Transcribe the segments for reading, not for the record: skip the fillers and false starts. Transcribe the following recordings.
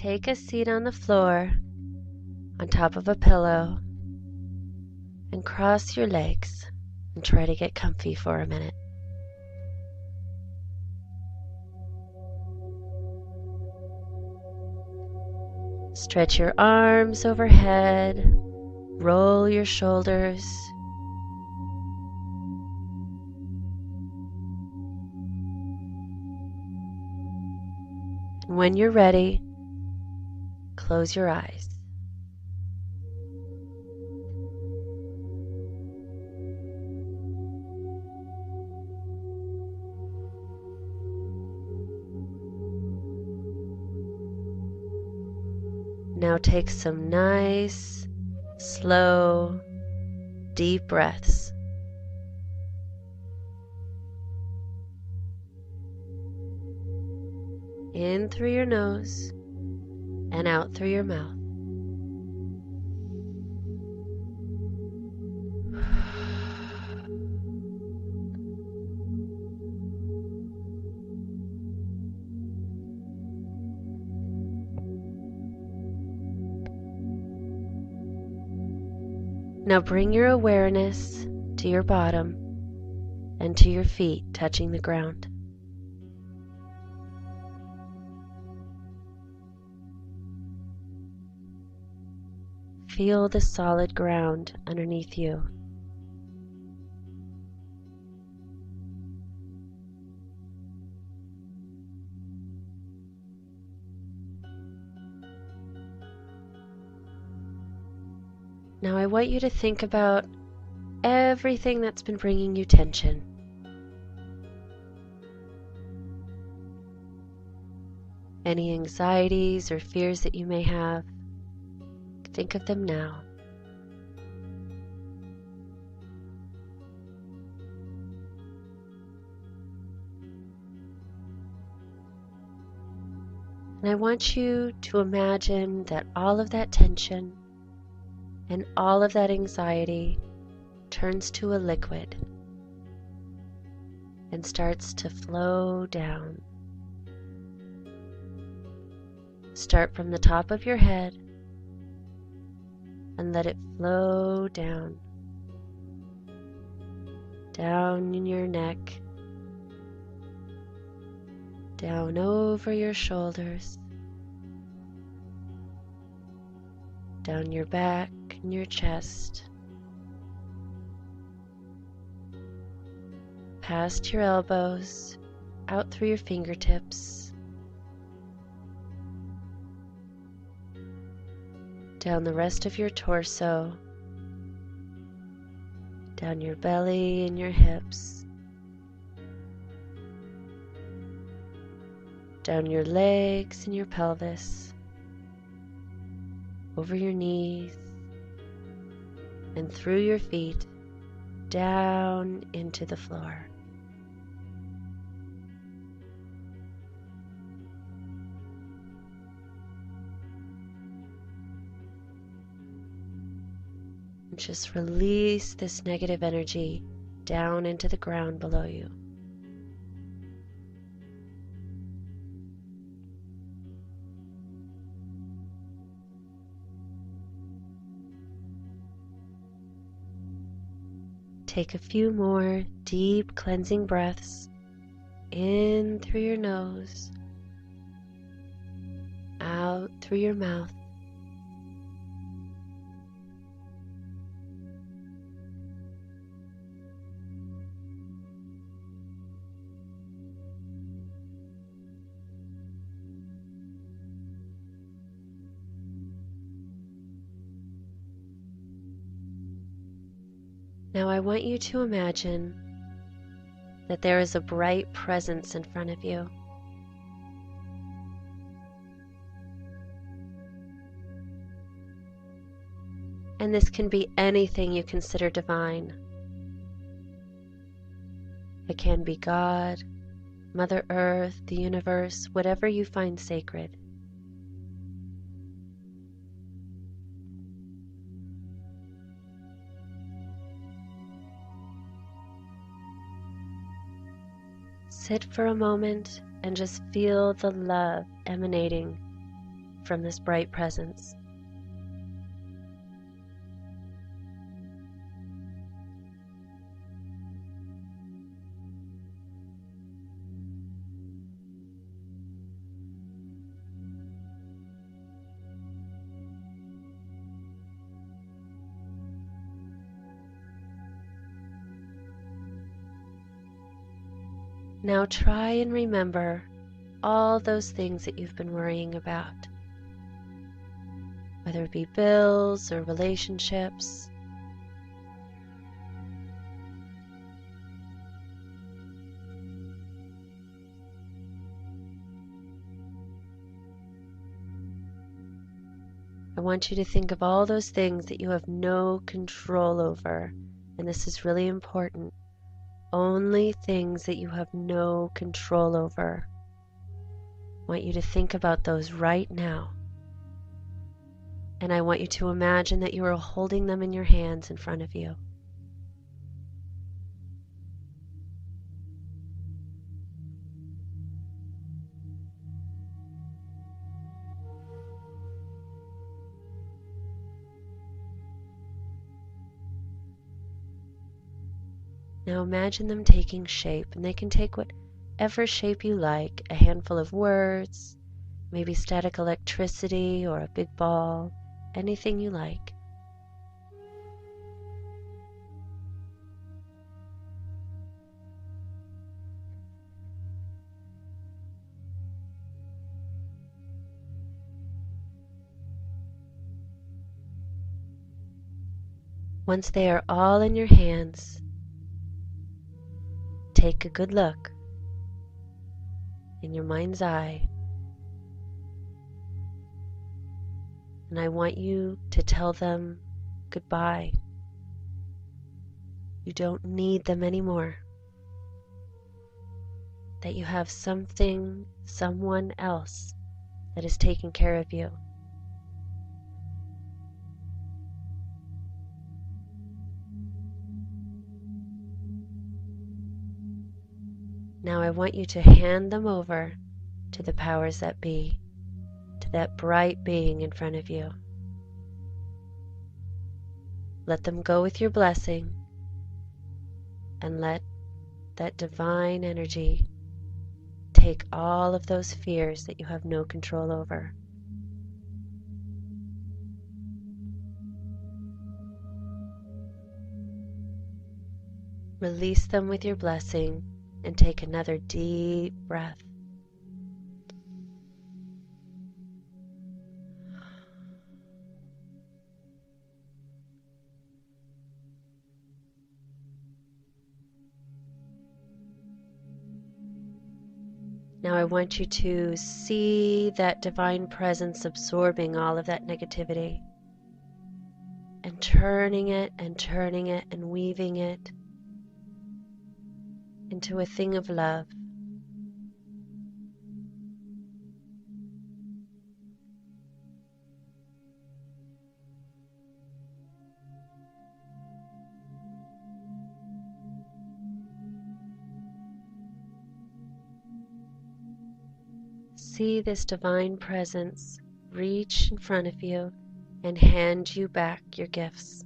take a seat on the floor on top of a pillow and cross your legs and try to get comfy for a minute. Stretch your arms overhead, roll your shoulders. And when you're ready, close your eyes. Now take some nice, slow, deep breaths. In through your nose and out through your mouth. Now bring your awareness to your bottom and to your feet touching the ground. Feel the solid ground underneath you. Now I want you to think about everything that's been bringing you tension. Any anxieties or fears that you may have, think of them now. And I want you to imagine that all of that tension and all of that anxiety turns to a liquid and starts to flow down. Start from the top of your head and let it flow down. Down in your neck, down over your shoulders, down your back and your chest, past your elbows, out through your fingertips, down the rest of your torso, down your belly and your hips, down your legs and your pelvis, over your knees, and through your feet, down into the floor. And just release this negative energy down into the ground below you. Take a few more deep cleansing breaths in through your nose, out through your mouth. Now I want you to imagine that there is a bright presence in front of you. And this can be anything you consider divine. It can be God, Mother Earth, the universe, whatever you find sacred. Sit for a moment and just feel the love emanating from this bright presence. Now try and remember all those things that you've been worrying about, whether it be bills or relationships. I want you to think of all those things that you have no control over, and this is really important. Only things that you have no control over. I want you to think about those right now. And I want you to imagine that you are holding them in your hands in front of you. Now imagine them taking shape, and they can take whatever shape you like, a handful of words, maybe static electricity or a big ball, anything you like. Once they are all in your hands, take a good look in your mind's eye, and I want you to tell them goodbye. You don't need them anymore. That you have something, someone else that is taking care of you. Now I want you to hand them over to the powers that be, to that bright being in front of you. Let them go with your blessing, and let that divine energy take all of those fears that you have no control over. Release them with your blessing and take another deep breath. Now I want you to see that divine presence absorbing all of that negativity and turning it and weaving it into a thing of love. See this divine presence reach in front of you and hand you back your gifts.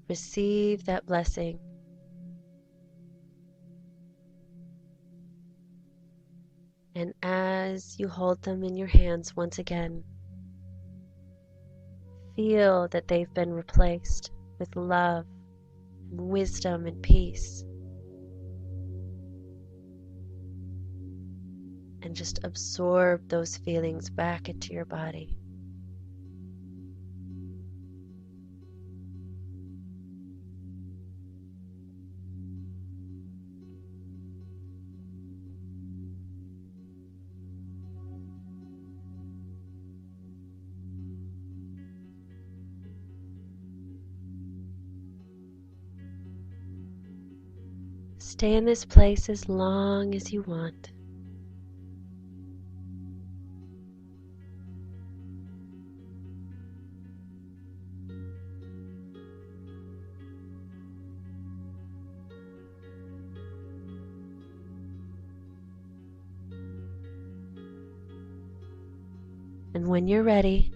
Receive that blessing. And as you hold them in your hands once again, feel that they've been replaced with love and wisdom and peace. And just absorb those feelings back into your body. Stay in this place as long as you want. And when you're ready,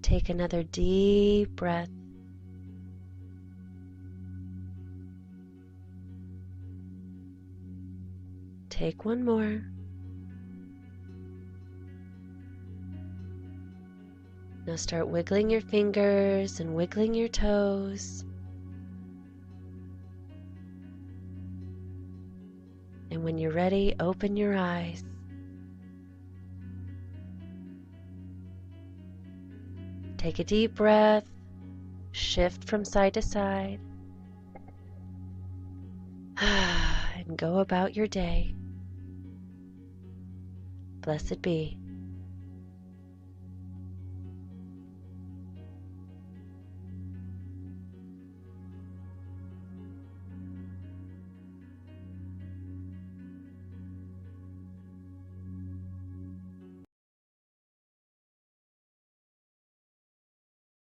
take another deep breath. Take one more. Now start wiggling your fingers and wiggling your toes. And when you're ready, open your eyes. Take a deep breath, shift from side to side, and go about your day. Blessed be.